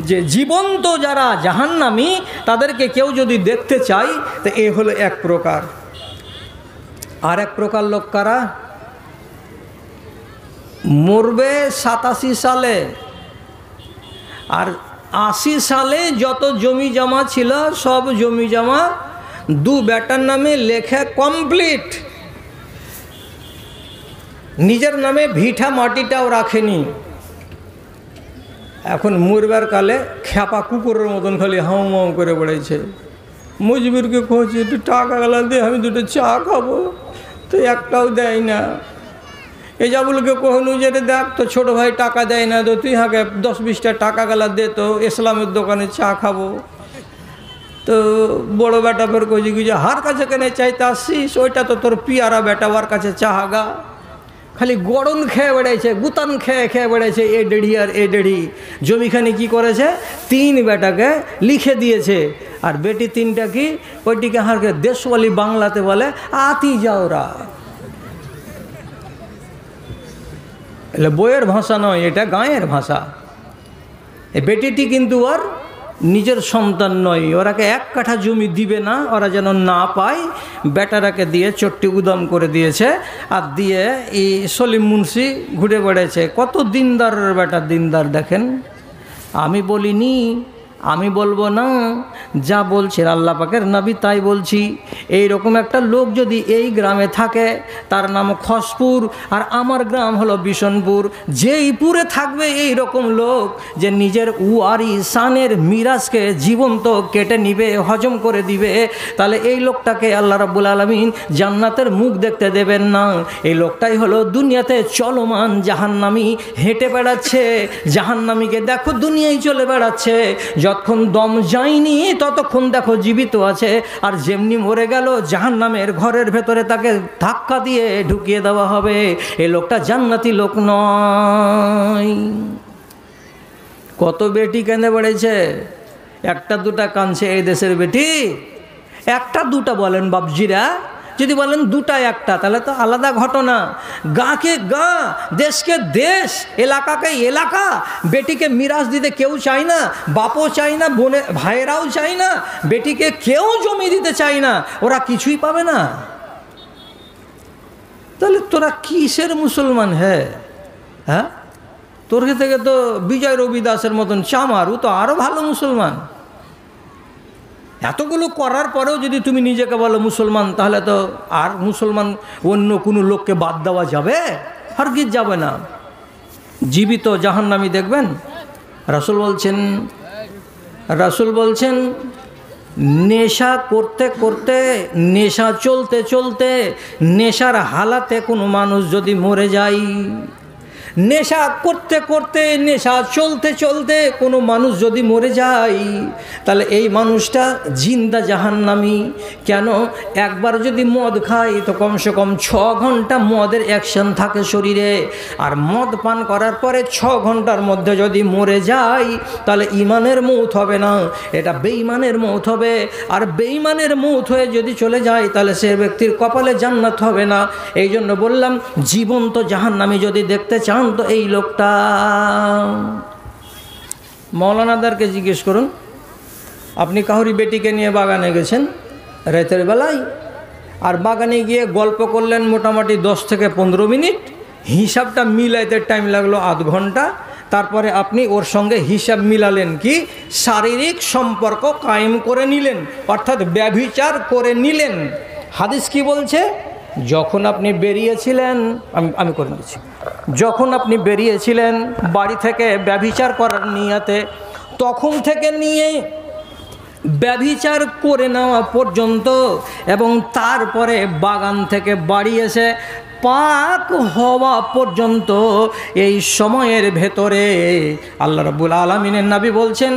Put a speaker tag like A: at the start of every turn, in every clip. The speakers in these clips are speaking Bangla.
A: যে জীবন্ত যারা জাহান্নামী তাদেরকে কেউ যদি দেখতে চায় তো এ হলো এক প্রকার। আর এক প্রকার লোক কারা? মরবে 87 সালে, আর 80 সালে যত জমি জমা ছিল সব জমি জমা দু বেটার নামে লেখা কমপ্লিট, নিজের নামে ভিটা মাটিটাও রাখেনি। এখন মরবার কালে খ্যাপা কুকুরের মতন খালি হাউ মাউ করে বেড়েছে। মজবুরকে খোঁজে, একটু টাকা গেলা দিয়ে আমি দুটো চা খাবো, তো একটাও দেয় না। এই জাবুলকে কখনো যে দেখ তো ছোটো ভাই টাকা দেয় না, তো তুই হাঁকে 10-20টা টাকা গেলা দে তো ইসলামের দোকানে চা খাবো। তো বড় বেটা ফের কইছে কি যে হার কাছে কেনে চাইতে আসছিস, ওইটা তো তোর পিয়ারা বেটা, ওর কাছে চা হাগা। খালি গড়ন খেয়ে বেড়েছে, গুতান খেয়ে খেয়ে বেড়েছে। এ ডেড়ি আর এ ডেড়ি জমিখানি কি করেছে, 3 বেটাকে লিখে দিয়েছে। আর বেটি 3টা কি ওইটিকে হারকে দেশওয়ালি বাংলাতে বলে আতি যাওরা। এলে বইয়ের ভাষা নয়, এটা গাঁয়ের ভাষা। এই বেটিটি কিন্তু ওর নিজের সন্তান নয়, ওরাকে 1 কাঠা জমি দিবে না, ওরা যেন না পায়। বেটারাকে দিয়ে চট্টি উদম করে দিয়েছে। আর দিয়ে এই সলিম মুন্সি ঘুরে বেড়েছে। কত দিনদারের বেটা, দিনদার দেখেন। আমি বলিনি, আমি বলবো না, যা বলছেন আল্লাহ পাকের নবী তাই বলছি। এই রকম একটা লোক যদি এই গ্রামে থাকে, তার নাম খসপুর, আর আমার গ্রাম হলো বিশনপুর। যেই পুরে থাকবে এই রকম লোক যে নিজের ওয়ারিসানের মিরাজকে জীবন্ত কেটে নিবে, হজম করে দিবে, তাহলে এই লোকটাকে আল্লাহ রাব্বুল আলামিন জান্নাতের মুখ দেখতে দেবেন না। এই লোকটাই হলো দুনিয়াতে চলমান জাহান্নামী, হেঁটে বেড়াচ্ছে। জাহান্নামীকে দেখো দুনিয়ায় চলে বেড়াচ্ছে, যতক্ষণ দম যায়নি ততক্ষণ দেখো জীবিত আছে। আর যেমনি মরে গেল জাহান্নামের ঘরের ভেতরে তাকে ধাক্কা দিয়ে ঢুকিয়ে দেওয়া হবে। এই লোকটা জান্নাতি লোক নয়। কত বেটি কেঁদে বেড়েছে, 1-2টা কাঁদছে এই দেশের বেটি। 1-2টা বলেন বাবজিরা, যদি বলেন 2টা-1টা তাহলে তো আলাদা ঘটনা। গাঁকে গাঁ, দেশকে দেশ, এলাকাকে এলাকা। বেটিকে মিরাজ দিতে কেউ চায় না, বাপও চায় না, বোনে ভাইয়েরাও চায় না, বেটিকে কেউ জমি দিতে চায় না, ওরা কিছুই পাবে না। তাহলে তোরা কিসের মুসলমান? হ্যাঁ, তোর থেকে তো বিজয় রবি দাসের মতন চামার, ও তো আরও ভালো মুসলমান। এতগুলো করার পরেও যদি তুমি নিজেকে বলো মুসলমান, তাহলে তো আর মুসলমান অন্য কোনো লোককে বাদ দেওয়া যাবে? হরগিজ যাবে না। জীবিত জাহান্নামী দেখবেন। রাসূল বলছেন নেশা করতে করতে, নেশা চলতে চলতে, নেশার হালাতে কোনো মানুষ যদি মরে যায়, নেশা করতে করতে, নেশা চলতে চলতে কোনো মানুষ যদি মরে যায়, তাহলে এই মানুষটা জিন্দা জাহান্নামী। কেন? একবার যদি মদ খায় তো কমসে কম 6 ঘন্টা মদের অ্যাকশন থাকে শরীরে। আর মদ পান করার পরে 6 ঘন্টার মধ্যে যদি মরে যায়, তাহলে ইমানের মৌত হবে না, এটা বেঈমানের মৌত হবে। আর বেঈমানের মৌত হয়ে যদি চলে যায়, তাহলে সে ব্যক্তির কপালে জান্নাত হবে না। এই জন্য বললাম, জীবন্ত জাহান্নামী যদি দেখতে চান তো এই লোকটা। মৌলানাদারকে জিজ্ঞেস করুন, আপনি কাহুরি বেটিকে নিয়ে বাগানে গেছেন রাতের বেলায়, আর বাগানে গিয়ে গল্প করলেন মোটামুটি 10 থেকে 15 মিনিট, হিসাবটা মিলাইতে টাইম লাগলো আধ ঘন্টা। তারপরে আপনি ওর সঙ্গে হিসাব মিলালেন কি, শারীরিক সম্পর্ক কায়েম করে নিলেন, অর্থাৎ ব্যভিচার করে নিলেন। হাদিস কি বলছে? যখন আপনি বেরিয়েছিলেন, আমি করে দিচ্ছি, যখন আপনি বেরিয়েছিলেন বাড়ি থেকে ব্যভিচার করার নিয়তে, তখন থেকে নিয়ে ব্যভিচার করে নেওয়া পর্যন্ত এবং তারপরে বাগান থেকে বাড়ি এসে পাক হওয়া পর্যন্ত, এই সময়ের ভেতরে আল্লাহ রাব্বুল আলামিনের নবী বলছেন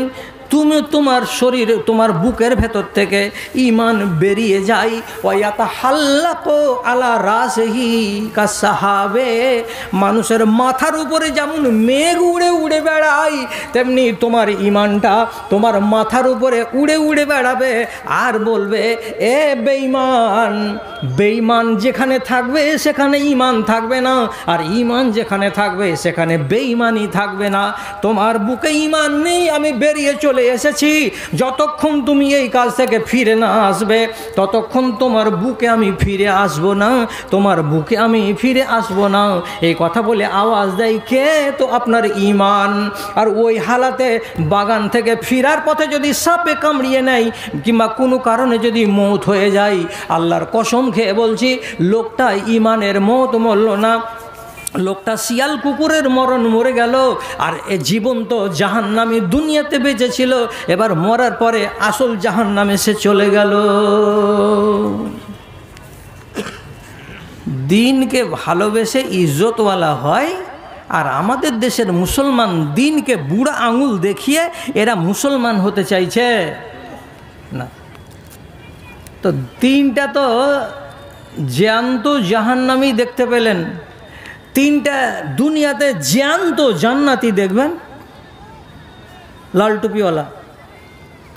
A: তুমি তোমার শরীর তোমার বুকের ভেতর থেকে ঈমান বেরিয়ে যায়। ওয়ায়াতা হাল্লাকো আলা রাসহি কাসাহাবে, মানুষের মাথার উপরে যেমন মেঘ উড়ে উড়ে বেড়ায় তেমনি তোমার ঈমানটা তোমার মাথার উপরে উড়ে উড়ে বেড়াবে আর বলবে এ বেঈমান। বেঈমান যেখানে থাকবে সেখানে ঈমান থাকবে না, আর ঈমান যেখানে থাকবে সেখানে বেঈমানি থাকবে না। তোমার বুকে ঈমান নেই, আমি বেরিয়ে চলে এসেছি। যতক্ষণ তুমি এই কাজ থেকে ফিরে না আসবে ততক্ষণ তোমার বুকে আমি ফিরে আসব না, তোমার বুকে আমি ফিরে আসব না। এই কথা বলে আওয়াজ দেয় কে? তো আপনার ঈমান। আর ওই হালাতে বাগান থেকে ফিরার পথে যদি সাপে কামড়িয়ে নেয় কিংবা কোনো কারণে যদি মৌত হয়ে যায়, আল্লাহর কসম খেয়ে বলছি লোকটা ঈমানের মৌত মরল না, লোকটা শিয়াল কুকুরের মরণ মরে গেল। আর এ জীবন্ত জাহান্নামী দুনিয়াতে বেঁচেছিল, এবার মরার পরে আসল জাহান্নামে সে চলে গেল। দিনকে ভালোবেসে ইজ্জতওয়ালা হয়, আর আমাদের দেশের মুসলমান দিনকে বুড়া আঙুল দেখিয়ে এরা মুসলমান হতে চাইছে না। তো তিনটা তো জ্যান্ত জাহান্নামী দেখতে পেলেন, তিনটা দুনিয়াতে জ্যান্ত জান্নাতি দেখবেন, লাল টুপিওয়ালা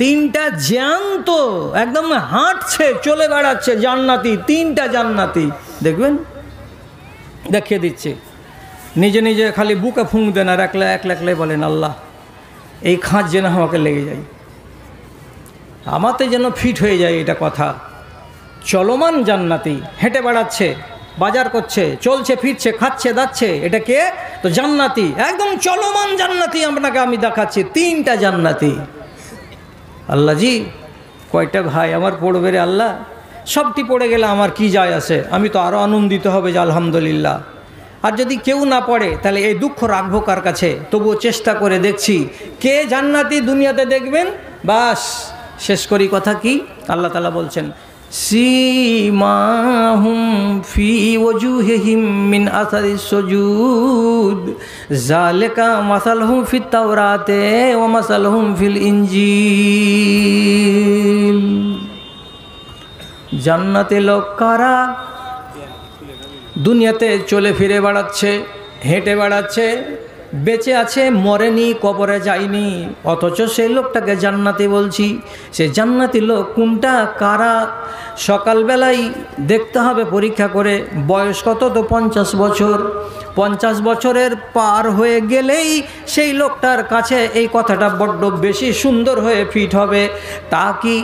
A: তিনটা জ্যান্ত একদম হাঁটছে চলে বেড়াচ্ছে জান্নাতি, তিনটা জান্নাতি দেখবেন। দেখিয়ে দিচ্ছে, নিজে নিজে খালি বুকে ফুঁক দেন আর একলা একলাই বলেন আল্লাহ এই খাঁজ যেন আমাকে লেগে যায়, আমাতে যেন ফিট হয়ে যায়। এটা কথা। চলমান জান্নাতি হেঁটে বেড়াচ্ছে, বাজার করছে, চলছে ফিরছে, খাচ্ছে দাচ্ছে, এটা কে? তো জান্নাতি, একদম চলমান জান্নাতি। আপনাকে আমি দেখাচ্ছি তিনটা জান্নাতি। আল্লাহ জি কয়টা ভাই আমার পড়বে রে আল্লাহ? সবটি পড়ে গেলে আমার কি যায় আসে, আমি তো আরও আনন্দিত হবে যে আলহামদুলিল্লাহ। আর যদি কেউ না পড়ে তাহলে এই দুঃখ রাখবো কার কাছে? তবুও চেষ্টা করে দেখছি কে জান্নাতি দুনিয়াতে দেখবেন। বাস শেষ করি কথা কি আল্লাহ তাআলা বলছেন, সীমাহুম ফি ওজুহিহিম মিন আসারিস সুজুদ যালিকা মাসালহুম ফিত তাওরাতে ওয়া মাসালহুম ফিল ইনজিল। জান্নাতে লোক কারা? দুনিয়াতে চলে ফিরে বেড়াচ্ছে, হেঁটে বেড়াচ্ছে, বেঁচে আছে, মরেনি, কবরে যায়নি, অথচ সেই লোকটাকে জান্নাতি বলছি। সে জান্নাতি লোক কোনটা, কারা? সকালবেলায় দেখতে হবে পরীক্ষা করে বয়স কত, তো 50 বছর। 50 বছরের পার হয়ে গেলেই সেই লোকটার কাছে এই কথাটা বড্ড বেশি সুন্দর হয়ে ফিট হবে। তা কি?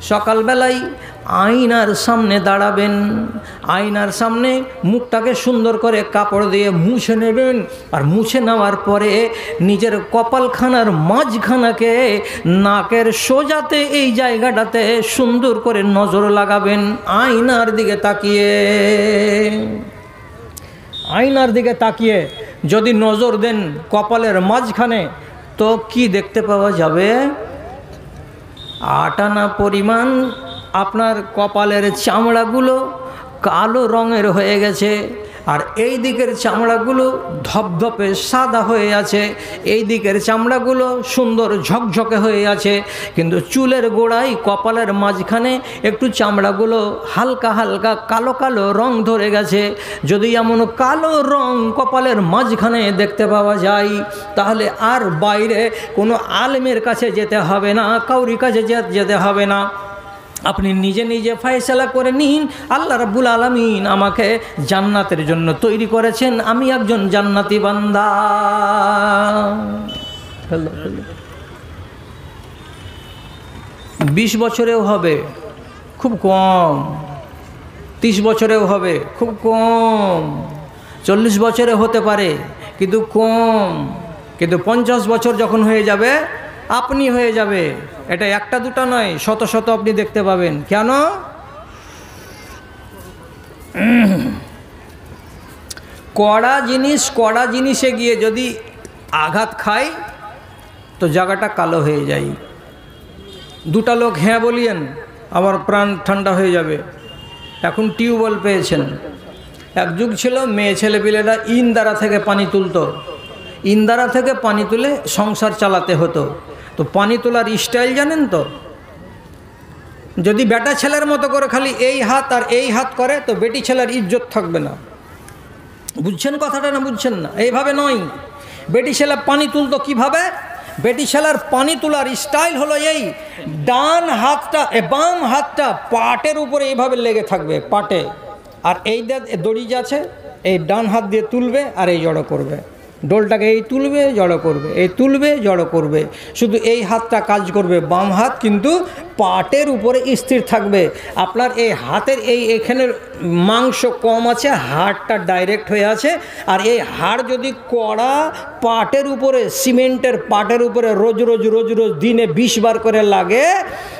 A: সকালবেলায় আয়নার সামনে দাঁড়াবেন, আয়নার সামনে মুখটাকে সুন্দর করে কাপড় দিয়ে মুছে নেবেন, আর মুছে নেওয়ার পরে নিজের কপালখানার মাঝখানাকে নাকের সোজাতে এই জায়গাটাতে সুন্দর করে নজর লাগাবেন আয়নার দিকে তাকিয়ে। আয়নার দিকে তাকিয়ে যদি নজর দেন কপালের মাঝখানে, তো কি দেখতে পাওয়া যাবে? 8 আনা পরিমাণ আপনার কপালের চামড়াগুলো কালো রঙের হয়ে গেছে, আর এই দিকের চামড়াগুলো ধপধপে সাদা হয়ে আছে, এই দিকের চামড়াগুলো সুন্দর ঝকঝকে হয়ে আছে। কিন্তু চুলের গোড়ায় কপালের মাঝখানে একটু চামড়াগুলো হালকা হালকা কালো কালো রং ধরে গেছে। যদি এমন কালো রং কপালের মাঝখানে দেখতে পাওয়া যায়, তাহলে আর বাইরে কোনো আলেমের কাছে যেতে হবে না, কাউরি কাছে যেতে হবে না। আপনি নিজে নিজে ফয়সালা করে নিন, আল্লাহ রাব্বুল আলামিন আমাকে জান্নাতের জন্য তৈরি করেছেন, আমি একজন জান্নাতি বান্দা। 20 বছরেও হবে খুব কম, 30 বছরেও হবে খুব কম, 40 বছরে হতে পারে কিন্তু কম, কিন্তু 50 বছর যখন হয়ে যাবে আপনি হয়ে যাবে। এটা একটা দুটা নয়, শত শত আপনি দেখতে পাবেন। কেন? কড়া জিনিসে গিয়ে যদি আঘাত খায় তো জায়গাটা কালো হয়ে যায়। দুটা লোক হ্যাঁ বলিয়েন, আমার প্রাণ ঠান্ডা হয়ে যাবে। এখন টিউবওয়েল পেয়েছেন। এক যুগ ছিল মেয়ে ছেলেপিলেরা ইন্দারা থেকে পানি তুলতো, ইন্দারা থেকে পানি তুলে সংসার চালাতে হতো। তো পানি তোলার স্টাইল জানেন তো? যদি বেটা ছেলের মতো করে খালি এই হাত আর এই হাত করে তো বেটি ছেলের ইজ্জত থাকবে না। বুঝছেন কথাটা না বুঝছেন না? এইভাবে নয়। বেটি ছেলে পানি তুলতো কিভাবে? বেটি ছেলের পানি তোলার স্টাইল হলো এই, ডান হাতটা বাম হাতটা পাটের উপরে এইভাবে লেগে থাকবে পাটে, আর এই দড়ি যাচ্ছে এই ডান হাত দিয়ে তুলবে আর এই জড়ো করবে, ডোলটাকে এই তুলবে জড়ো করবে, এই তুলবে জড়ো করবে, শুধু এই হাতটা কাজ করবে, বাম হাত কিন্তু পাটের উপরে স্থির থাকবে। আপনার এই হাতের এখানের মাংস কম আছে, হাড়টা ডাইরেক্ট হয়ে আছে, আর এই হাড় যদি কড়া পাটের উপরে সিমেন্টের পাটের উপরে রোজ রোজ রোজ রোজ দিনে 20 বার করে লাগে,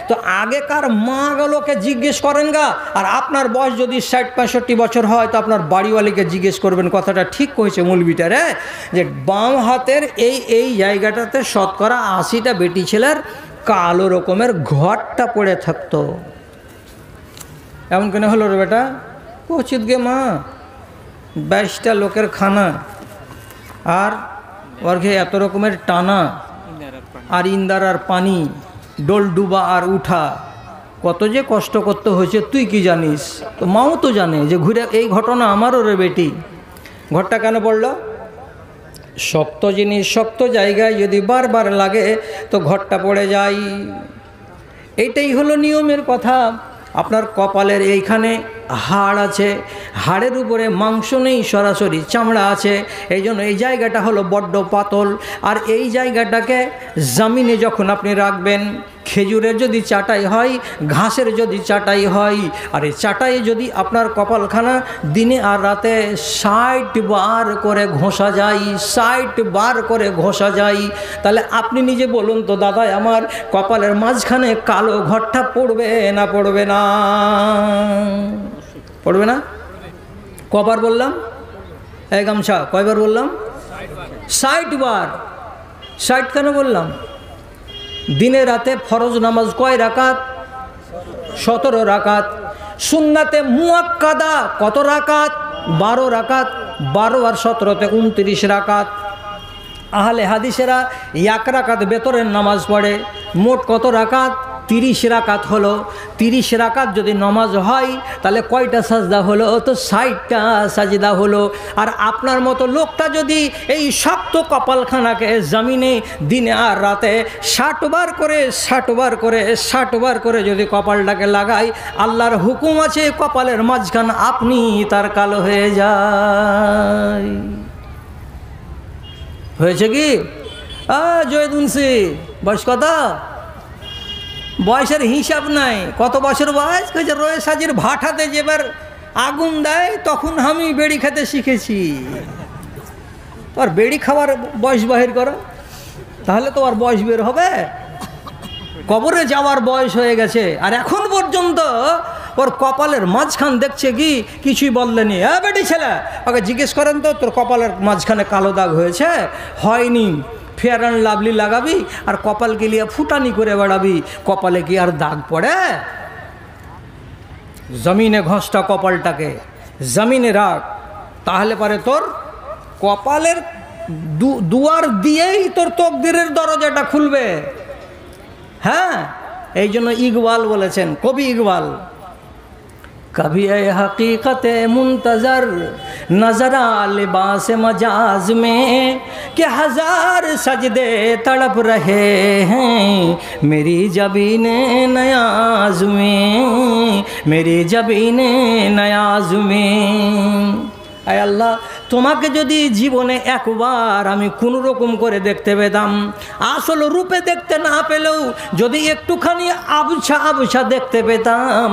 A: তো আগেকার মাগুলোকে জিজ্ঞেস করেন গা। আর আপনার বয়স যদি 60-65 বছর হয় তো আপনার বাড়িওয়ালিকে জিজ্ঞেস করবেন, কথাটা ঠিক করেছে মৌলবিটারে, যে বাম হাতের এই জায়গাটাতে শতকরা 80টা বেটি ছেলের কালো রকমের ঘরটা পড়ে থাকতো। এমন কেন হলো রে বেটা? উচিত গে মা, 22টা লোকের খানা, আর ওর ঘে এত রকমের টানা, আর ইন্দারার পানি, ডোল ডুবা আর উঠা, কত যে কষ্ট করতে হয়েছে তুই কি জানিস? তো মাও তো জানে যে ঘুরে এই ঘটনা আমারও রে বেটি। ঘরটা কেন পড়লো? শক্ত জিনিস শক্ত জায়গায় যদি বারবার লাগে তো ঘরটা পড়ে যায়। এইটাই হলো নিয়মের কথা। আপনার কপালের এইখানে হাড় আছে, হাড়ের উপরে মাংস নেই, সরাসরি চামড়া আছে, এই জন্য এই জায়গাটা হলো বড্ড পাতল। আর এই জায়গাটাকে জমিনে যখন আপনি রাখবেন, খেজুরের যদি চাটাই হয়, ঘাসের যদি চাটাই হয়, আর এই চাটাই যদি আপনার কপালখানা দিনে আর রাতে 60 বার করে ঘষা যায়, 60 বার করে ঘষা যায়, তাহলে আপনি নিজে বলুন তো দাদা, আমার কপালের মাঝখানে কালো ঘরটা পড়বে না পড়বে না? পড়বে না? কবার বললাম? এই গামছা কয়বার বললাম? 60 বার। 60 কেন বললাম? দিনে রাতে ফরজ নামাজ কয় রাকাত? 17 রাকাত। সুন্নাতে মুআক্কাদা কত রাকাত? 12 রাকাত। 12 আর 17তে 29 রাকাত। আহলে হাদিসেরা 1 রাকাত বেতরের নামাজ পড়ে। মোট কত রাকাত? 30 রাকাত হলো। 30 রাকাত যদি নামাজ হয় তাহলে কয়টা সাজদা হলো? তো 60টা সাজদা হলো। আর আপনার মতো লোকটা যদি এই শক্ত কপালখানাকে জমিনে দিনে আর রাতে 60 বার করে 60 বার করে 60 বার করে যদি কপালটাকে লাগায়, আল্লাহর হুকুম আছে কপালের মাঝখান আপনি তার কালো হয়ে যায়। হয়েছে কি? জয়দুনসি বয়স কত? বয়সের হিসাব নাই। কত বছর বয়স? রয়ে সাজির ভাটাতে যেবার আগুন দেয় তখন আমি বেড়ি খেতে শিখেছি। আর বেড়ি খাওয়ার বয়স বাহির করো, তাহলে তো আর বয়স বের হবে? কবরে যাওয়ার বয়স হয়ে গেছে, আর এখন পর্যন্ত ওর কপালের মাঝখান দেখছে কি কিছুই বললেনি। বেটি ছেলে, ওকে জিজ্ঞেস করেন তো তোর কপালের মাঝখানে কালো দাগ হয়েছে? হয়নি। ফেয়ার অ্যান্ড লাভলি লাগাবি আর কপাল গিলিয়ে ফুটানি করে বেড়াবি, কপালে কি আর দাগ পড়ে? জমিনে ঘষটা কপালটাকে জমিনে রাখ, তাহলে পরে তোর কপালের দুয়ার দিয়েই তোর তকদিরের দরজাটা খুলবে। হ্যাঁ, এই জন্য ইকবাল বলেছেন, কবি ইকবাল, कभी ए हकीकत मुंतज़र नज़रा लिबास मजाज में कि हजार सजदे तड़प रहे हैं मेरी जबीने नयाज में, मेरी जबीने नयाज में। আয় আল্লাহ, তোমাকে যদি জীবনে একবার আমি কোনো রকম করে দেখতে পেতাম, আসল রূপে দেখতে না পেলেও যদি একটুখানি আবছা আবছা দেখতে পেতাম,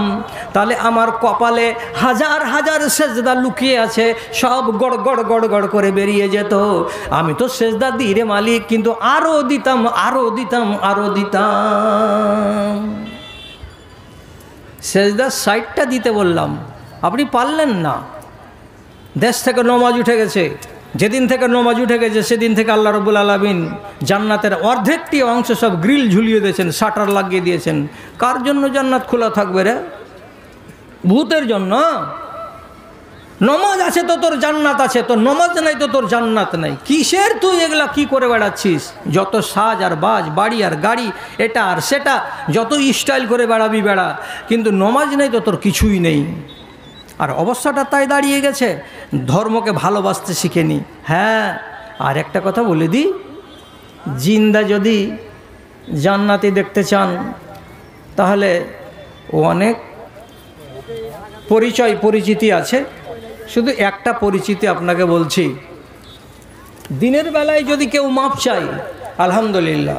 A: তাহলে আমার কপালে হাজার হাজার সেজদা লুকিয়ে আছে, সব গড় গড় গড় গড় করে বেরিয়ে যেত। আমি তো সেজদা দিই রে মালিক, কিন্তু আরও দিতাম আরও দিতাম আরও দিতাম। সেজদা 60টা দিতে বললাম, আপনি পারলেন না। দেশ থেকে নমাজ উঠে গেছে, যেদিন থেকে নমাজ উঠে গেছে সেদিন থেকে আল্লাহ রব্বুল আলামিন জান্নাতের অর্ধেকটি অংশ সব গ্রিল ঝুলিয়ে দিয়েছেন, শাটার লাগিয়ে দিয়েছেন। কার জন্য জান্নাত খোলা থাকবে রে? ভূতের জন্য? নমাজ আছে তো তোর জান্নাত আছে, তোর নমাজ নাই তো তোর জান্নাত নাই। কিসের তুই এগুলা কি করে বেড়াচ্ছিস? যত সাজ আর বাজ, বাড়ি আর গাড়ি, এটা আর সেটা, যত স্টাইল করে বেড়াবি বেড়া, কিন্তু নমাজ নেই তো তোর কিছুই নেই। আর অবস্থাটা তাই দাঁড়িয়ে গেছে, ধর্মকে ভালোবাসতে শিখেনি। হ্যাঁ, আর একটা কথা বলে দিই, জিন্দা যদি জান্নাতি দেখতে চান তাহলে অনেক পরিচিতি আছে, শুধু একটা পরিচিতি আপনাকে বলছি। দিনের বেলায় যদি কেউ মাপ চাই, আলহামদুলিল্লাহ,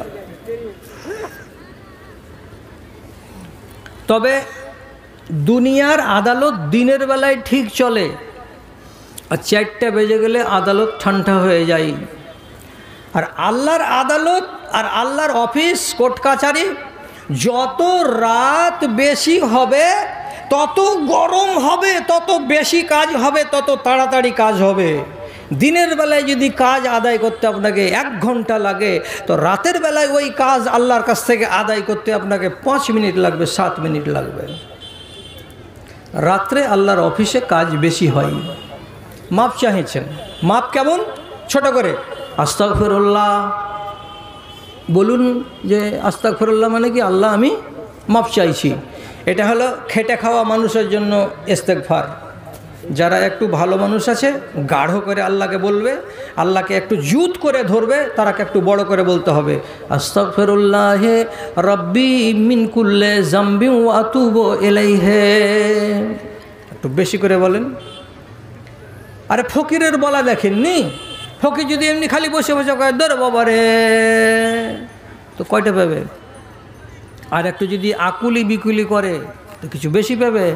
A: তবে দুনিয়ার আদালত দিনের বেলায় ঠিক চলে, আর 4টা বেজে গেলে আদালত ঠান্ডা হয়ে যায়। আর আল্লাহর আদালত আর আল্লাহর অফিস, কোর্ট কাছারি, যত রাত বেশি হবে তত গরম হবে, তত বেশি কাজ হবে, তত তাড়াতাড়ি কাজ হবে। দিনের বেলায় যদি কাজ আদায় করতে আপনাকে 1 ঘন্টা লাগে, তো রাতের বেলায় ওই কাজ আল্লাহর কাছ থেকে আদায় করতে আপনাকে 5 মিনিট লাগবে, 7 মিনিট লাগবে। রাত্রে আল্লাহর অফিসে কাজ বেশি হয়। মাপ চাইছেন, মাপ কেমন? ছোট করে আস্তাগফিরুল্লাহ বলুন, যে আস্তাগফিরুল্লাহ মানে কি? আল্লাহ আমি মাপ চাইছি। এটা হলো খেটে খাওয়া মানুষের জন্য ইস্তেগফার। যারা একটু ভালো মানুষ আছে, গাঢ় করে আল্লাহকে বলবে, আল্লাহকে একটু জুত করে ধরবে, তারাকে একটু বড় করে বলতে হবে, আস্তাগফিরুল্লাহ রব্বি মিন কুল্লি যামবি ওয়া আতুবু ইলাইহি। একটু বেশি করে বলেন। আরে ফকিরের বলা দেখেননি? ফকির যদি এমনি খালি বসে বসে কয় ধর বাবা রে, তো কয়টা পাবে? আর একটু যদি আকুলি বিকুলি করে তো কিছু বেশি পাবে।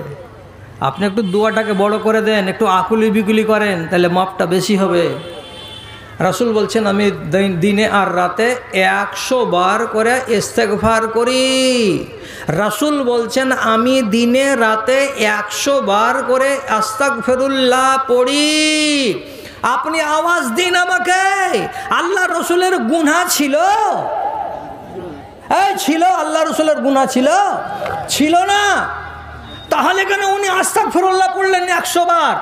A: আপনি একটু দোয়াটাকে বড় করে দেন, একটু আকুলি বিকুলি করেন, তাহলে মাপটা বেশি হবে। রাসূল বলছেন, আমি দিনে আর রাতে 100 বার করে ইস্তেগফার করি। রাসূল বলছেন, আমি দিনে রাতে 100 বার করে আস্তাগফিরুল্লাহ পড়ি। আপনি আওয়াজ দিন আমাকে, আল্লাহ রসুলের গুনাহ ছিল? ছিল? আল্লাহ রসুলের গুনাহ ছিল? ছিল না। তাহলে কেন উনি আস্তাগফিরুল্লাহ পড়লেন 100 বার?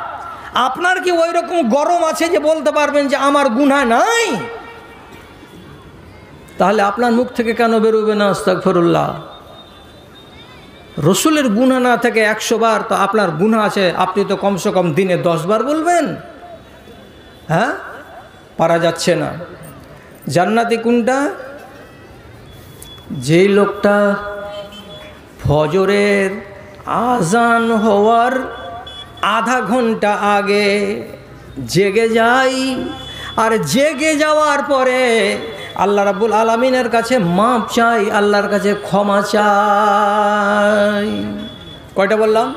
A: আপনার কি ওই রকম গরম আছে যে বলতে পারবেন যে আমার গুনাহ নাই? তাহলে আপনার মুখ থেকে কেন বেরোবে না আস্তাগফিরুল্লাহ? রসুলের গুনাহ না থেকে 100 বার, তো আপনার গুনাহ আছে, আপনি তো কমসে কম দিনে 10 বার বলবেন। হ্যাঁ, পারা যাচ্ছে না। জান্নাতি কোনটা? যেই লোকটা ফজরের আজান হওয়ার আধা ঘন্টা আগে জেগে যায়, আর জেগে যাওয়ার পরে আল্লাহ রাব্বুল আলামিনের কাছে মাপ চাই, আল্লাহর কাছে ক্ষমা চাই। কয়টা বললাম?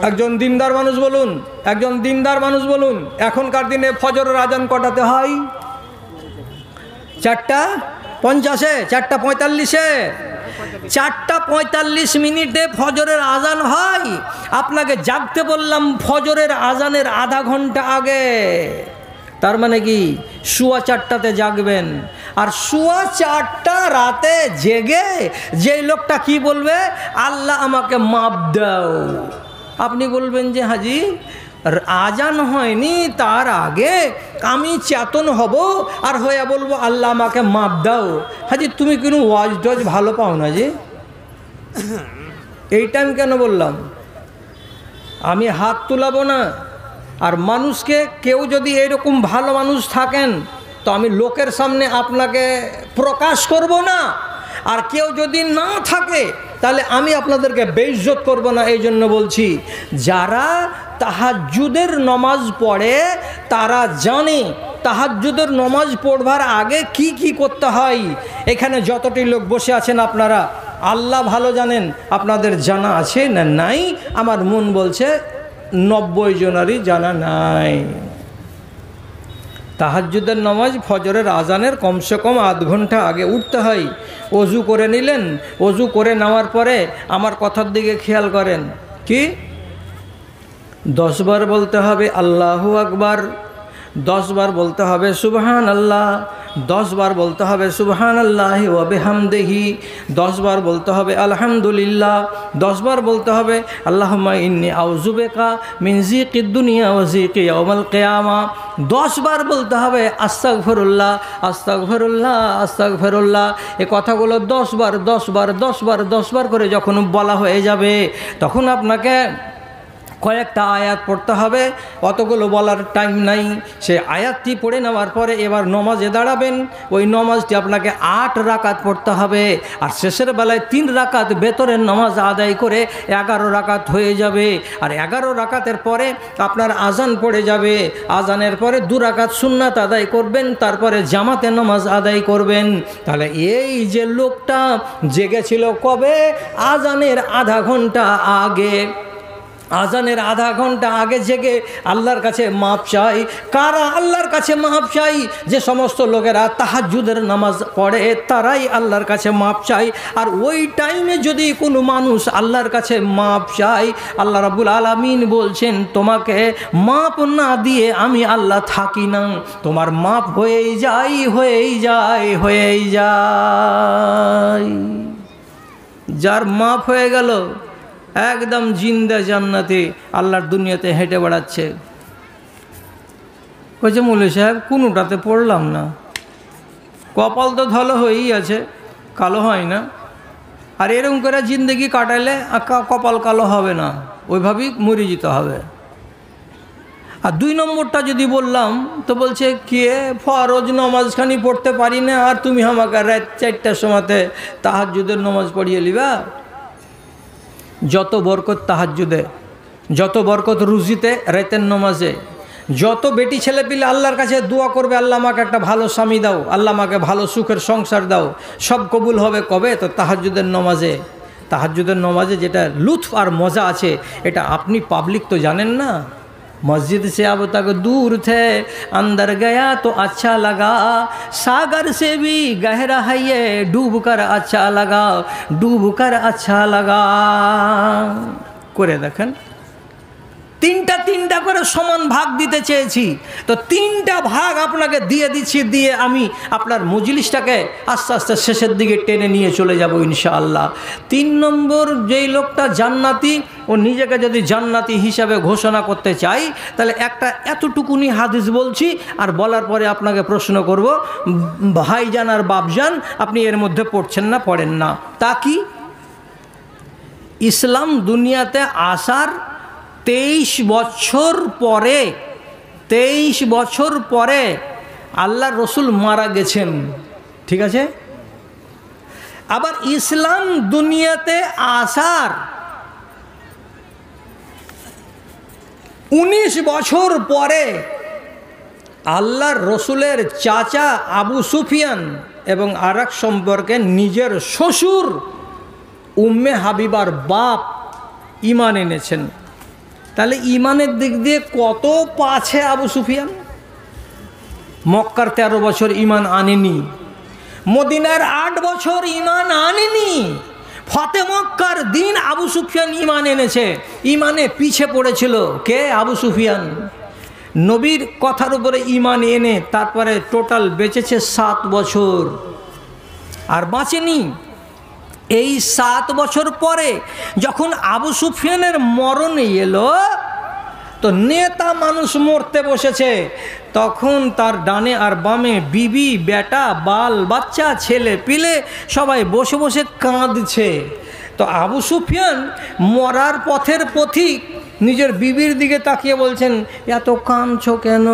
A: একজন দিনদার মানুষ বলুন, একজন দিনদার মানুষ বলুন, এখনকার দিনে ফজরের আজান কটাতে হয়? 4:50, 4:45, 4:45 ফজরের আজান হয়। আপনাকে জাগতে বললাম ফজরের আজানের আধা ঘন্টা আগে, তার মানে কি 4:15 জাগবেন। আর 4:15 রাতে জেগে যে লোকটা কি বলবে? আল্লাহ আমাকে মাপ দাও। আপনি বলবেন যে হাজি আজান হয়নি, তার আগে আমি চেতন হব আর হয়ে বলবো আল্লাহ আমাকে মাপ দাও। হাজি তুমি কোনো ওয়াজ টজ ভালো পাও না যে? এইটা আমি কেন বললাম? আমি হাত তুলাবো না। আর মানুষকে, কেউ যদি এরকম ভালো মানুষ থাকেন তো আমি লোকের সামনে আপনাকে প্রকাশ করব না। আর কেউ যদি না থাকে তাহলে আমি আপনাদেরকে বেইজ্জত করব না। এই জন্য বলছি, যারা তাহাজ্জুদের নামাজ পড়ে তারা জানে তাহাজ্জুদের নামাজ পড়বার আগে কি কি করতে হয়। এখানে যতটি লোক বসে আছেন আপনারা, আল্লাহ ভালো জানেন আপনাদের জানা আছে না নাই। আমার মন বলছে 90 জনেরই জানা নাই। তাহাজ্জুদের নামাজ ফজরের আজানের কমসে কম আধ ঘন্টা আগে উঠতে হয়। অজু করে নিলেন, অজু করে নেওয়ার পরে আমার কথার দিকে খেয়াল করেন, কি 10 বার বলতে হবে আল্লাহু আকবার, 10 বার বলতে হবে সুবহানাল্লাহ, 10 বার বলতে হবে সুবহানাল্লাহি ওয়া বিহামদিহি, 10 বার বলতে হবে আলহামদুলিল্লাহ, 10 বার বলতে হবে আল্লাহুম্মা ইন্নী আউযু বিকা মিন যিকিদ দুনিয়া ওয়া যিকি ইয়াউমিল কিয়ামা, 10 বার বলতে হবে আস্তাগফিরুল্লাহ আস্তাগফিরুল্লাহ আস্তাগফিরুল্লাহ। এই কথাগুলো 10 বার 10 বার 10 বার 10 বার করে যখন বলা হয়ে যাবে, তখন আপনাকে কয়েকটা আয়াত পড়তে হবে, অতগুলো বলার টাইম নাই। সেই আয়াতটি পড়ে নেওয়ার পরে এবার নমাজে দাঁড়াবেন। ওই নমাজটি আপনাকে 8 রাকাত পড়তে হবে, আর শেষের বেলায় 3 রাকাত বেতরের নমাজ আদায় করে 11 রাকাত হয়ে যাবে। আর 11 রাকাতের পরে আপনার আজান পড়ে যাবে, আজানের পরে 2 রাকাত সুন্নাত আদায় করবেন, তারপরে জামাতে নমাজ আদায় করবেন। তাহলে এই যে লোকটা জেগেছিল কবে? আজানের আধা ঘন্টা আগে, আজানের আধা ঘন্টা আগে জেগে আল্লাহর কাছে মাপ চাই। কারা আল্লাহর কাছে মাপ চাই? যে সমস্ত লোকেরা তাহাজ্জুদের নামাজ পড়ে তারাই আল্লাহর কাছে মাপ চাই। আর ওই টাইমে যদি কোনো মানুষ আল্লাহর কাছে মাপ চাই, আল্লাহ রাব্বুল আলামিন বলছেন তোমাকে মাপ না দিয়ে আমি আল্লাহ থাকি না, তোমার মাপ হয়েই যায় হয়েই যায় হয়েই যায়। যার মাপ হয়ে গেল একদম জিন্দা জান্নাতি আল্লাহর দুনিয়াতে হেঁটে বেড়াচ্ছে। কইছে মৌলভী সাহেব কোনোটাতে পড়লাম না, কপাল তো ধলো হয়েই আছে, কালো হয় না। আর এরকম করে জিন্দগি কাটাইলে কপাল কালো হবে না, ওইভাবেই মরে যেতে হবে। আর 2 নম্বরটা যদি বললাম তো বলছে কে ফরজ নমাজখানি পড়তে পারি না, আর তুমি আমাকে রাত 4টার সময়তে তাহাজ্জুদের নমাজ পড়িয়ে লিবা। যত বরকত তাহাজ্জুদে, যত বরকত রুজিতে, রাতের নমাজে, যত বেটি ছেলে পিলে আল্লাহর কাছে দোয়া করবে আল্লাহ আমাকে একটা ভালো স্বামী দাও, আল্লাহ আমাকে ভালো সুখের সংসার দাও, সব কবুল হবে কবে? তো তাহাজ্জুদের নমাজে। তাহাজ্জুদের নমাজে যেটা লুৎফ আর মজা আছে এটা আপনি পাবলিক তো জানেন না। मस्जिद से अब तक दूर थे, अंदर गया तो अच्छा लगा, सागर से भी गहरा है ये, डूब कर अच्छा लगा, डूब कर अच्छा लगा। করে দেখেন, 3টা করে সমান ভাগ দিতে চেয়েছি, তো 3টা ভাগ আপনাকে দিয়ে দিচ্ছি, দিয়ে আমি আপনার মজলিসটাকে আস্তে আস্তে শেষের দিকে টেনে নিয়ে চলে যাব ইনশাআল্লাহ। 3 নম্বর যেই লোকটা জান্নাতি, ও নিজেকে যদি জান্নাতি হিসাবে ঘোষণা করতে চাই, তাহলে একটা এতটুকুনি হাদিস বলছি, আর বলার পরে আপনাকে প্রশ্ন করব, ভাইজান আর বাপজান আপনি এর মধ্যে পড়ছেন না পড়েন না। তা কি? ইসলাম দুনিয়াতে আসার 23 বছর পরে, 23 বছর পরে আল্লাহর রসুল মারা গেছেন, ঠিক আছে? আবার ইসলাম দুনিয়াতে আসার 19 বছর পরে আল্লাহর রসুলের চাচা আবু সুফিয়ান এবং আরেক সম্পর্কে নিজের শ্বশুর উম্মে হাবিবার বাপ ঈমান এনেছেন। তাহলে ঈমানের দিক দিয়ে কত পাছে আবু সুফিয়ান? মক্কার 13 বছর ঈমান আনেনি, মদিনার 8 বছর ঈমান আনেনি, ফতে মক্কার দিন আবু সুফিয়ান ঈমান এনেছে। ঈমানে পিছে পড়েছিল কে? আবু সুফিয়ান। নবীর কথার উপরে ঈমান এনে তারপরে টোটাল বেঁচেছে 7 বছর, আর বাঁচেনি। এই 7 বছর পরে যখন আবু সুফিয়ানের মরণ এলো, তো নেতা মানুষ মরতে বসেছে, তখন তার ডানে আর বামে বিবি, বেটা, বাল বাচ্চা, ছেলে পিলে সবাই বসে বসে কাঁদছে। তো আবু সুফিয়ান মরার পথের পথিক নিজের বিবির দিকে তাকিয়ে বলছেন, এত কাঁদছো কেন?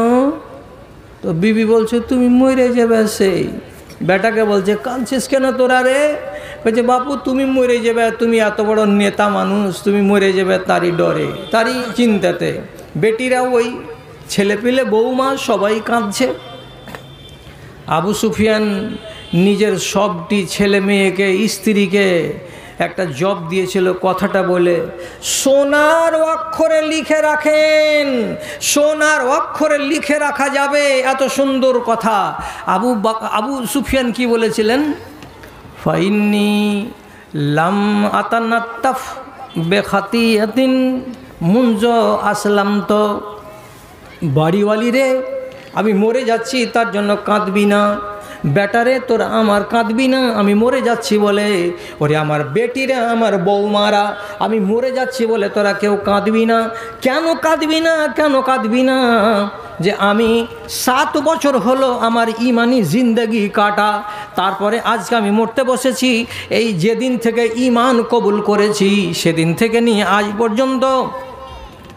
A: তো বিবি বলছে তুমি মরে যাবে। সেই বেটাকে বলছে কাঁদছিস কেন তোরা রে? বলছে বাপু তুমি মরে যাবে, তুমি এত বড় নেতা মানুষ, তুমি মরে যাবে তারই ডরে, তারই চিন্তাতে। বেটিরা ওই ছেলেপিলে বৌমা সবাই কাঁদছে। আবু সুফিয়ান নিজের সবটি ছেলে মেয়েকে, স্ত্রীকে একটা জব দিয়েছিল, কথাটা বলে সোনার অক্ষরে লিখে রাখেন, সোনার অক্ষরে লিখে রাখা যাবে, এত সুন্দর কথা। আবু সুফিয়ান কি বলেছিলেন? ফাইন্নি লাম আতানাত্তাফ বেখাতিয়াতিন মুনজ আসলাম। তো বাড়িওয়ালি রে, আমি মরে যাচ্ছি তার জন্য কাঁদবি না, বেটারে তোরা আমার কাঁদবি না, আমি মরে যাচ্ছি বলে। ওরে আমার বেটিরা, আমার বৌমারা, আমি মরে যাচ্ছি বলে তোরা কেউ কাঁদবি না। কেন কাঁদবি না, কেন কাঁদবি না? যে আমি 7 বছর হলো আমার ইমানি জিন্দগি কাটা, তারপরে আজকে আমি মরতে বসেছি। এই যেদিন থেকে ইমান কবুল করেছি সেদিন থেকে নিয়ে আজ পর্যন্ত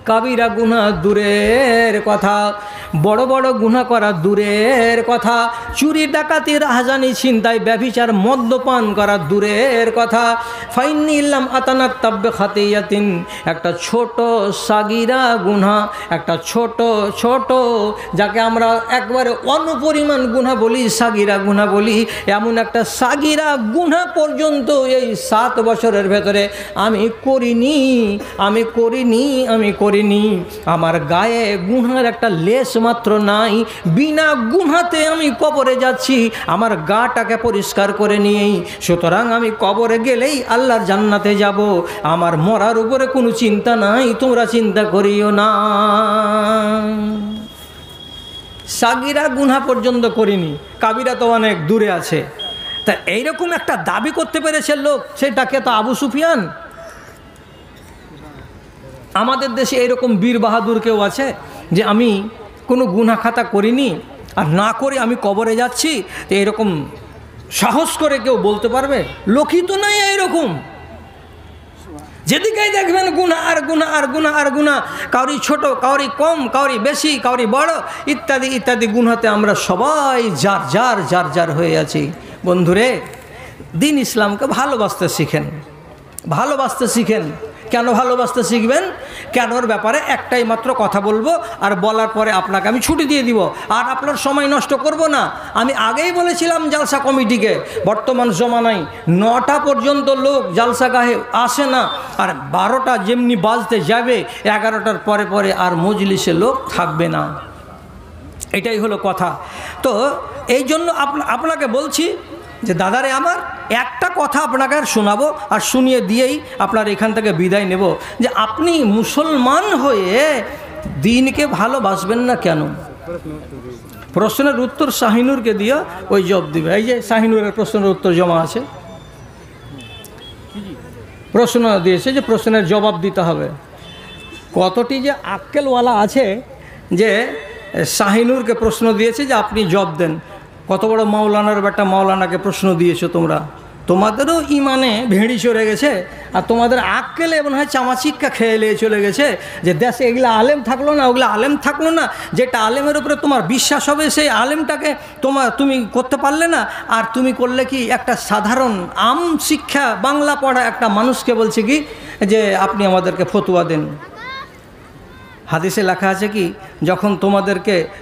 A: কাবিরা গুনাহ দূরের কথা, বড় বড় গুনাহ করা দূরের কথা, চুরি ডাকাতি রাহাজানি ছিনতাই ব্যভিচার মদ্যপান করা দূরের কথা। ফাইন্নি ইল্লাম আতানাত তাব্বে খাতিয়াতিন, একটা ছোট সাগিরা গুনাহ, একটা ছোট ছোট যাকে আমরা একবারে অনুপরিমাণ গুনাহ বলি, সাগিরা গুনাহ বলি, এমন একটা সাগিরা গুনাহ পর্যন্ত এই 7 বছরের ভেতরে আমি করিনি, আমি করিনি, আমি করিনি। আমার গায়ে গুনার একটা লেশ মাত্র নাই। বিনা গুনাতে আমি কবরে যাচ্ছি, আমার গাটাকে পরিষ্কার করে নিয়েই। সুতরাং আমি কবরে গেলেই আল্লাহর জান্নাতে যাব, আমার মরার উপরে কোনো চিন্তা নাই, তোমরা চিন্তা করিও না। সাগিরা গুনাহ পর্যন্ত করিনি, কাবিরা তো অনেক দূরে আছে। তা এইরকম একটা দাবি করতে পেরেছে লোক, সেটাকে তো আবু সুফিয়ান। আমাদের দেশে এরকম বীর বাহাদুর কেউ আছে যে আমি কোনো গুনাহ খাতা করিনি আর না করে আমি কবরে যাচ্ছি? তো এরকম সাহস করে কেউ বলতে পারবে? লোকই তো নাই এরকম। যেদিকেই দেখবেন গুনাহ আর গুনাহ আর গুনাহ আর গুনাহ, কাউরি ছোট, কাউরি কম, কাউরি বেশি, কাউরি বড়, ইত্যাদি ইত্যাদি গুনাহতে আমরা সবাই যার যার যার যার হয়ে আছি। বন্ধুরে, দিন ইসলামকে ভালোবাসতে শিখেন, ভালোবাসতে শিখেন। কেন ভালোবাসতে শিখবেন? কেনর ব্যাপারে একটাই মাত্র কথা বলবো, আর বলার পরে আপনাকে আমি ছুটি দিয়ে দিব, আর আপনার সময় নষ্ট করব না। আমি আগেই বলেছিলাম জালসা কমিটিকে, বর্তমান জমানায় 9টা পর্যন্ত লোক জালসাগাহে আসে না, আর 12টা যেমনি বাজতে যাবে 11টার পরে পরে আর মজলিসে লোক থাকবে না। এটাই হলো কথা। তো এই জন্য আপনাকে বলছি যে দাদারে আমার একটা কথা আপনাকে আর শোনাবো, আর শুনিয়ে দিয়েই আপনার এখান থেকে বিদায় নেব, যে আপনি মুসলমান হয়ে দিনকে ভালোবাসবেন না কেন? প্রশ্নের উত্তর শাহিনুরকে দিয়ে ওই জবাব দিবে। এই যে শাহিনুরের প্রশ্নের উত্তর জমা আছে, প্রশ্ন দিয়েছে যে প্রশ্নের জবাব দিতে হবে। কতটি যে আক্কেলওয়ালা আছে যে শাহিনুরকে প্রশ্ন দিয়েছে যে আপনি জবাব দেন। কত বড় মাওলানার বেটা মাওলানাকে প্রশ্ন দিয়েছো তোমরা। তোমাদেরও ইমানে ভেড়ি চড়ে গেছে, আর তোমাদের আক্কেলে এমন হয় চামাচিক্কা খেয়ে নিয়ে চলে গেছে যে দেশে এগুলো আলেম থাকলো না, ওগুলো আলেম থাকলো না। যেটা আলেমের উপরে তোমার বিশ্বাস হবে সেই আলেমটাকে তুমি করতে পারলে না। আর তুমি করলে কি, একটা সাধারণ আম শিক্ষা বাংলা পড়া একটা মানুষকে বলছে কি যে আপনি আমাদেরকে ফতুয়া দেন। হাদিসে লেখা আছে কি, যখন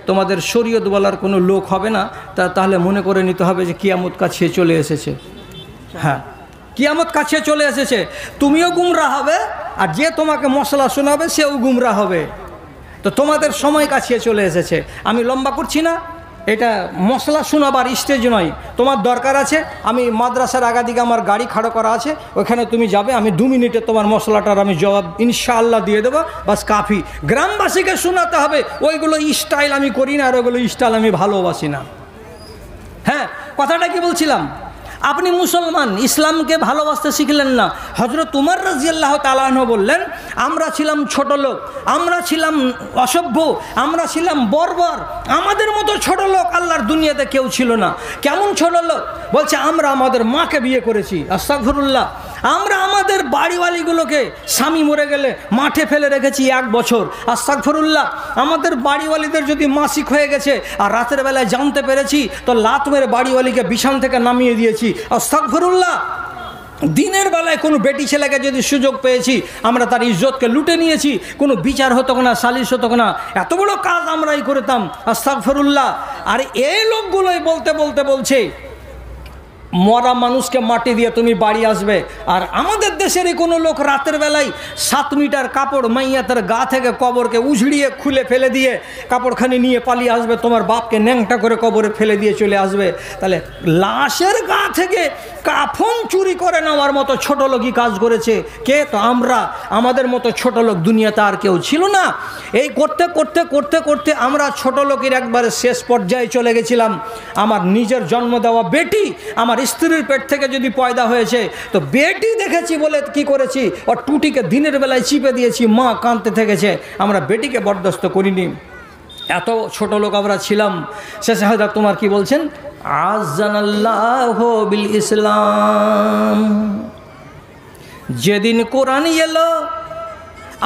A: তোমাদের শরীয়ত বলার কোনো লোক হবে না, তাহলে মনে করে নিতে হবে যে কিয়ামত কাছে চলে এসেছে। হ্যাঁ, কিয়ামত কাছে চলে এসেছে। তুমিও গুমরাহ হবে, আর যে তোমাকে মশলা শোনাবে সেও গুমরাহ হবে। তো তোমাদের সময় কাছে চলে এসেছে। আমি লম্বা করছি না, এটা মশলা শোনাবার স্টেজ নয়। তোমার দরকার আছে, আমি মাদ্রাসার আগাদিকে আমার গাড়ি খাড়ো করা আছে, ওখানে তুমি যাবে, আমি 2 মিনিটে তোমার মশলাটার আমি জবাব ইনশাআল্লাহ দিয়ে দেবো, বাস কাফি। গ্রামবাসীকে শোনাতে হবে, ওইগুলো স্টাইল আমি করি না, আর ওইগুলো স্টাইল আমি ভালোবাসি না। হ্যাঁ, কথাটা কি বলছিলাম? আপনি মুসলমান, ইসলামকে ভালোবাসতে শিখলেন না। হযরত উমর রাদিয়াল্লাহু তাআলা আনহু বললেন, আমরা ছিলাম ছোট লোক, আমরা ছিলাম অসভ্য, আমরা ছিলাম বর্বর, আমাদের মতো ছোট লোক আল্লাহর দুনিয়াতে কেউ ছিল না। কেমন ছোট লোক? বলছে আমরা আমাদের মাকে বিয়ে করেছি। আস্তাগফিরুল্লাহ। আমরা আমাদের বাড়িওয়ালিগুলোকে স্বামী মরে গেলে মাঠে ফেলে রেখেছি 1 বছর। আস্তাগফিরুল্লাহ। আমাদের বাড়িওয়ালিদের যদি মাসিক হয়ে গেছে আর রাতের বেলায় জানতে পেরেছি, তো লাত মেরে বাড়িওয়ালিকে বিছান থেকে নামিয়ে দিয়েছি। আস্তাগফিরুল্লাহ। দিনের বেলায় কোনো বেটি ছেলেকে যদি সুযোগ পেয়েছি, আমরা তার ইজ্জতকে লুটে নিয়েছি, কোনো বিচার হতো না, সালিশ হতো না, এত বড় কাজ আমরাই করতাম। আস্তাগফিরুল্লাহ। আর এই লোকগুলোই বলতে বলতে বলছে মরা মানুষকে মাটি দিয়ে তুমি বাড়ি আসবে। আর আমাদের দেশেরই কোনো লোক রাতের বেলায় 7 মিটার কাপড় মাইয়াতের গা থেকে কবরকে উঝড়িয়ে খুলে ফেলে দিয়ে কাপড়খানি নিয়ে পালিয়ে আসবে, তোমার বাপকে ন্যাংটা করে কবরে ফেলে দিয়ে চলে আসবে। তাহলে লাশের গা থেকে কাফন চুরি করে নেওয়ার মতো ছোট লোকই কাজ করেছে কে? তো আমরা। আমাদের মতো ছোট লোক দুনিয়াতে আর কেউ ছিল না। এই করতে করতে করতে করতে আমরা ছোট লোকের একবারে শেষ পর্যায়ে চলে গেছিলাম। আমার নিজের জন্ম দেওয়া বেটি আমার স্ত্রীর পেট থেকে যদি পয়দা হয়েছে, তো বেটি দেখেছি বলে কি করেছি, ওর টুটিকে দিনের বেলায় চিপে দিয়েছি, মা কাঁদতে থেকেছে, আমরা বেটিকে বরদাস্ত করিনি। এত ছোট লোক আমরা ছিলাম। শেষে হয়তো তোমার কি বলছেন, আযানাল্লাহু বিল ইসলাম। যেদিন কোরআন এলো,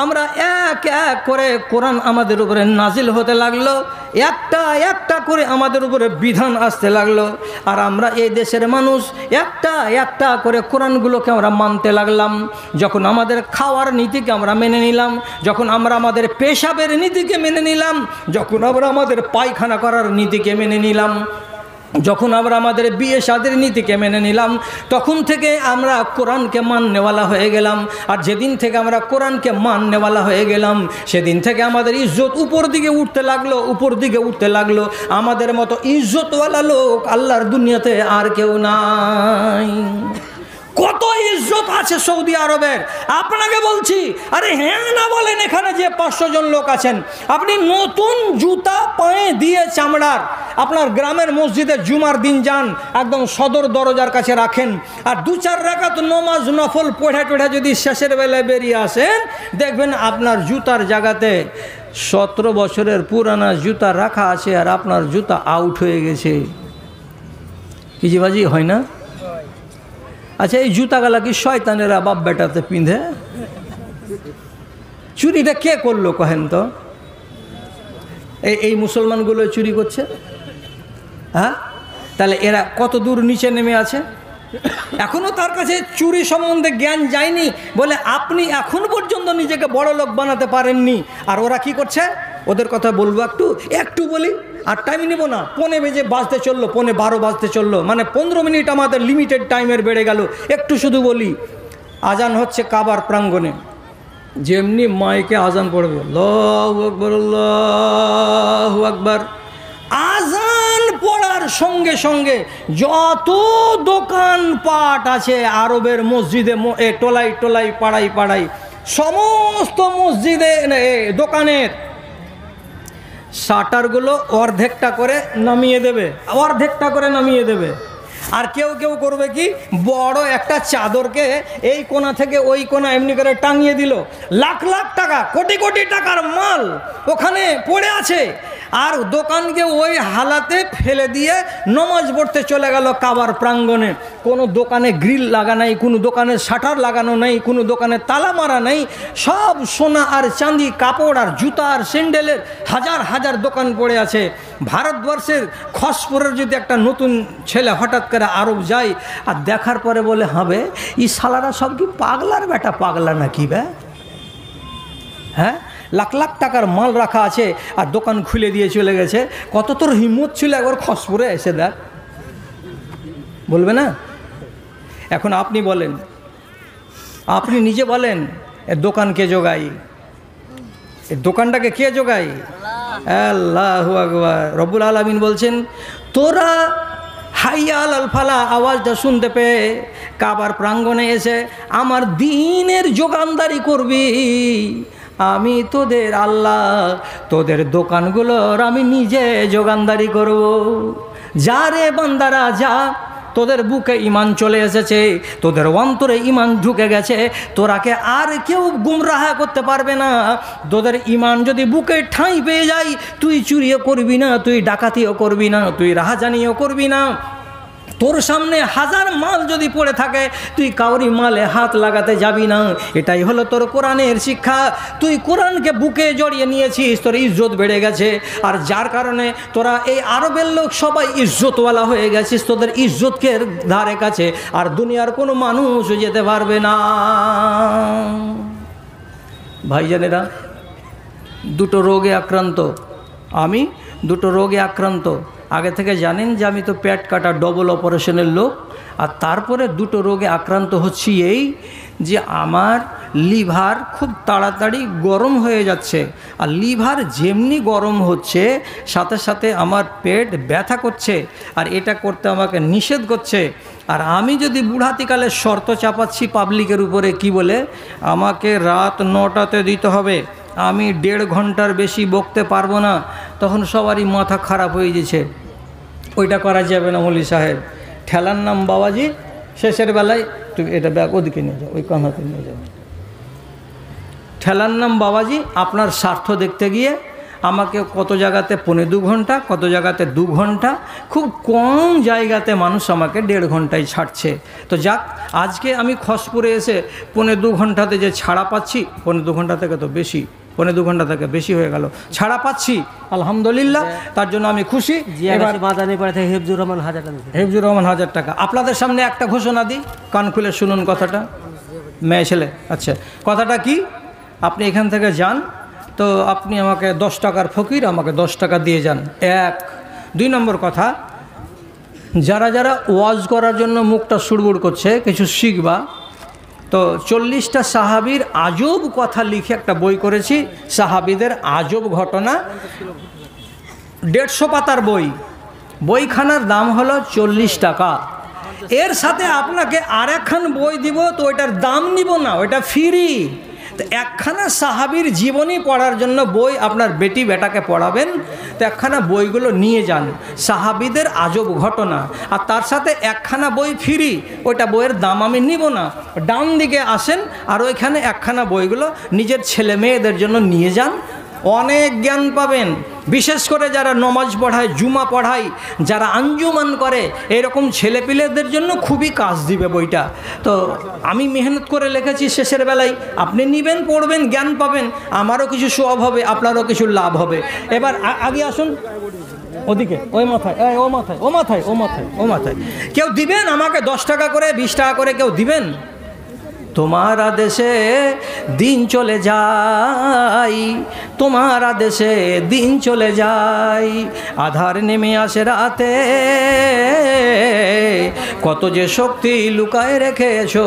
A: আমরা এক এক করে কোরআন আমাদের উপরে নাজিল হতে লাগলো, একটা একটা করে আমাদের উপরে বিধান আসতে লাগলো। আর আমরা এই দেশের মানুষ একটা একটা করে কোরআনগুলোকে আমরা মানতে লাগলাম। যখন আমাদের খাওয়ার নীতিকে আমরা মেনে নিলাম, যখন আমরা আমাদের পেশাবের নীতিকে মেনে নিলাম, যখন আমরা আমাদের পায়খানা করার নীতিকে মেনে নিলাম, যখন আমরা আমাদের বিয়ে শাদীর নীতিকে মেনে নিলাম, তখন থেকে আমরা কোরআনকে মাননেওয়ালা হয়ে গেলাম। আর যেদিন থেকে আমরা কোরআনকে মাননেওয়ালা হয়ে গেলাম, সেদিন থেকে আমাদের ইজ্জত উপর দিকে উঠতে লাগলো, উপর দিকে উঠতে লাগলো। আমাদের মতো ইজ্জতওয়ালা লোক আল্লাহর দুনিয়াতে আর কেউ নাই। কত ইজ্জত আছে সৌদি আরবের, আপনাকে বলছি। আরে হ্যাঁ না বলেন, এখানে যে 500 জন লোক আছেন, আপনি নতুন জুতা পায়ে দিয়ে চামড়ার আপনার গ্রামের মসজিদে জুমার দিন যান, একদম সদর দরজার কাছে রাখেন, আর 2-4 রাকাত নমাজ নফল পড়ে টড়ে যদি শেষের বেলায় বেরিয়ে আসেন, দেখবেন আপনার জুতার জায়গাতে 17 বছরের পুরানা জুতা রাখা আছে, আর আপনার জুতা আউট হয়ে গেছে। কিজিবাজি হয় না? আচ্ছা, এই জুতাগুলা কি শয়তানেরা বাপ বেটাতে পিঁধে? চুরিটা কে করলো কহেন তো? এই মুসলমানগুলো চুরি করছে। হ্যাঁ, তাহলে এরা কত দূর নিচে নেমে আছে। এখনো তার কাছে চুরি সম্বন্ধে জ্ঞান যায়নি বলে আপনি এখন পর্যন্ত নিজেকে বড় লোক বানাতে পারেননি। আর ওরা কি করছে, ওদের কথা বলবো একটু বলি, আর টাইম নিব না। 11 বাজতে চললো, 12 বাজতে চললো, মানে 15 মিনিট আমাদের লিমিটেড টাইমের বেড়ে গেল। একটু শুধু বলি, আজান হচ্ছে কাবার প্রাঙ্গণে, যেমনি মাইকে আজান পড়বে, আল্লাহু আকবার আল্লাহু আকবার, আজান পড়ার সঙ্গে সঙ্গে যত দোকান পাট আছে আরবের মসজিদে, টোলাই টোলাই পাড়াই পাড়াই, সমস্ত মসজিদে দোকানের শাটারগুলো অর্ধেকটা করে নামিয়ে দেবে, অর্ধেকটা করে নামিয়ে দেবে। আর কেউ কেউ করবে কি, বড় একটা চাদরকে এই কোণা থেকে ওই কোণা এমনি করে টাঙিয়ে দিল, লাখ লাখ টাকা, কোটি কোটি টাকার মাল ওখানে পড়ে আছে, আর দোকানকে ওই হালাতে ফেলে দিয়ে নমাজ পড়তে চলে গেল কাবার প্রাঙ্গণে। কোনো দোকানে গ্রিল লাগা নাই, কোনো দোকানে শাটার লাগানো নেই, কোনো দোকানে তালা মারা নেই, সব সোনা আর চাঁদি, কাপড় আর জুতা আর স্যান্ডেলের হাজার হাজার দোকান পড়ে আছে। ভারতবর্ষের খসপুরের যদি একটা নতুন ছেলে হঠাৎ করে আরব যায়, আর দেখার পরে বলে, হবে এই শালারা সব কি পাগলার বেটা, পাগলা নাকি বে? হ্যাঁ, লাখ লাখ টাকার মাল রাখা আছে আর দোকান খুলে দিয়ে চলে গেছে। কত তোর হিম্মত ছিল একবার খসপুরে এসে দেখ, বলবে না? এখন আপনি বলেন, আপনি নিজে বলেন, এ দোকান কে জোগাই? এই দোকানটাকে কে জোগাই? আল্লাহু আকবার। রব্বুল আলামিন বলছেন, তোরা হাইয়া আলাল ফালা আওয়াজটা শুনতে পেয়ে কাবার প্রাঙ্গণে এসে আমার দ্বীনের যোগানদারি করবি। আমি তোদের আল্লাহ, তোদের দোকানগুলোর আমি নিজে যোগানদারি করব। যা রে বান্দারা যা, তোদের বুকে ইমান চলে এসেছে, তোদের অন্তরে ইমান ঢুকে গেছে, তোরাকে আর কেউ গুমরাহ করতে পারবে না। তোদের ইমান যদি বুকে ঠাঁই পেয়ে যায়, তুই চুরিও করবি না, তুই ডাকাতিও করবি না, তুই রাহাজানিও করবি না। তোর সামনে হাজার মাল যদি পড়ে থাকে, তুই কাউরি মালে হাত লাগাতে যাবি না। এটাই হলো তোর কোরআনের শিক্ষা। তুই কোরআনকে বুকে জড়িয়ে নিয়েছিস, তোর ইজ্জত বেড়ে গেছে। আর যার কারণে তোরা এই আরবের লোক সবাই ইজ্জতওয়ালা হয়ে গেছিস। তোদের ইজ্জতকে ধারে কাছে আর দুনিয়ার কোনো মানুষ যেতে পারবে না। ভাইজানেরা, দুটো রোগে আক্রান্ত আমি, দুটো রোগে আক্রান্ত। আগে থেকে জানেন যে আমি তো পেট কাটা ডবল অপারেশনের লোক। আর তারপরে দুটো রোগে আক্রান্ত হচ্ছি এই যে আমার লিভার খুব তাড়াতাড়ি গরম হয়ে যাচ্ছে। আর লিভার যেমনি গরম হচ্ছে, সাথে সাথে আমার পেট ব্যথা করছে। আর এটা করতে আমাকে নিষেধ করছে। আর আমি যদি বুড়াতিকালে শর্ত চাপাচ্ছি পাবলিকের উপরে কি বলে, আমাকে রাত 9টাতে দিতে হবে, আমি 1.5 ঘন্টার বেশি বকতে পারবো না, তখন সবারই মাথা খারাপ হয়ে গেছে। ওইটা করা যাবে না মৌলী সাহেব। ঠেলার নাম বাবাজি, শেষের বেলায় তুমি এটা ব্যাগ ওদিকে নিয়ে যাও, ওই কাঁধাতে নিয়ে যাও। ঠেলার নাম বাবাজি, আপনার স্বার্থ দেখতে গিয়ে আমাকে কত জায়গাতে 1.25 ঘন্টা, কত জায়গাতে 2 ঘন্টা, খুব কম জায়গাতে মানুষ আমাকে 1.5 ঘন্টায় ছাড়ছে। তো যাক, আজকে আমি খসপুরে এসে 1.25 ঘন্টাতে যে ছাড়া পাচ্ছি, 1.25 ঘন্টা থেকে তো বেশি, 1.25 ঘন্টা থেকে বেশি হয়ে গেল, ছাড়া পাচ্ছি আলহামদুলিল্লাহ, তার জন্য আমি খুশি। এবার
B: হেফজুর রহমান 1000 টাকা,
A: হেফজুর রহমান 1000 টাকা। আপনাদের সামনে একটা ঘোষণা দিই, কান খুলে শুনুন কথাটা, মেয়ে ছেলে। আচ্ছা, কথাটা কি, আপনি এখান থেকে যান তো আপনি আমাকে 10 টাকার ফকির, আমাকে 10 টাকা দিয়ে যান। 1 2 নম্বর কথা, যারা যারা ওয়াজ করার জন্য মুখটা সুড়বুড় করছে, কিছু শিখবা, তো 40টা সাহাবীর আজব কথা লিখে একটা বই করেছি, সাহাবীদের আজব ঘটনা, 150 পাতার বই। বইখানার দাম হলো 40 টাকা। এর সাথে আপনাকে আরেকখান বই দিব, তো ওইটার দাম নিব না, ওইটা ফ্রি। তো একখানা সাহাবীর জীবনী পড়ার জন্য বই আপনার বেটি বেটাকে পড়াবেন, তো একখানা বইগুলো নিয়ে যান, সাহাবীদের আজব ঘটনা, আর তার সাথে একখানা বই ফ্রি। ওইটা বইয়ের দাম আমি নিব না। ডান দিকে আসেন আর ওইখানে একখানা বইগুলো নিজের ছেলে মেয়েদের জন্য নিয়ে যান, অনেক জ্ঞান পাবেন। বিশেষ করে যারা নমাজ পড়ায়, জুমা পড়ায়, যারা আঞ্জুমান করে, এরকম ছেলেপিলেদের জন্য খুবই কাজ দিবে বইটা। তো আমি মেহনত করে লিখেছি, শেষের বেলায় আপনি নেবেন, পড়বেন, জ্ঞান পাবেন, আমারও কিছু সওয়াব হবে, আপনারও কিছু লাভ হবে। এবার আগে আসুন ওদিকে, ওই মাথায়, ও মাথায়, ও মাথায়, ও মাথায়, ও মাথায় কেউ দিবেন আমাকে 10 টাকা করে, 20 টাকা করে কেউ দিবেন? তোমার আদেশে দিন চলে যায়, তোমার আদেশে দিন চলে যায়, আধার নেমে আসে রাতে, কত যে শক্তি লুকায় রেখেছো।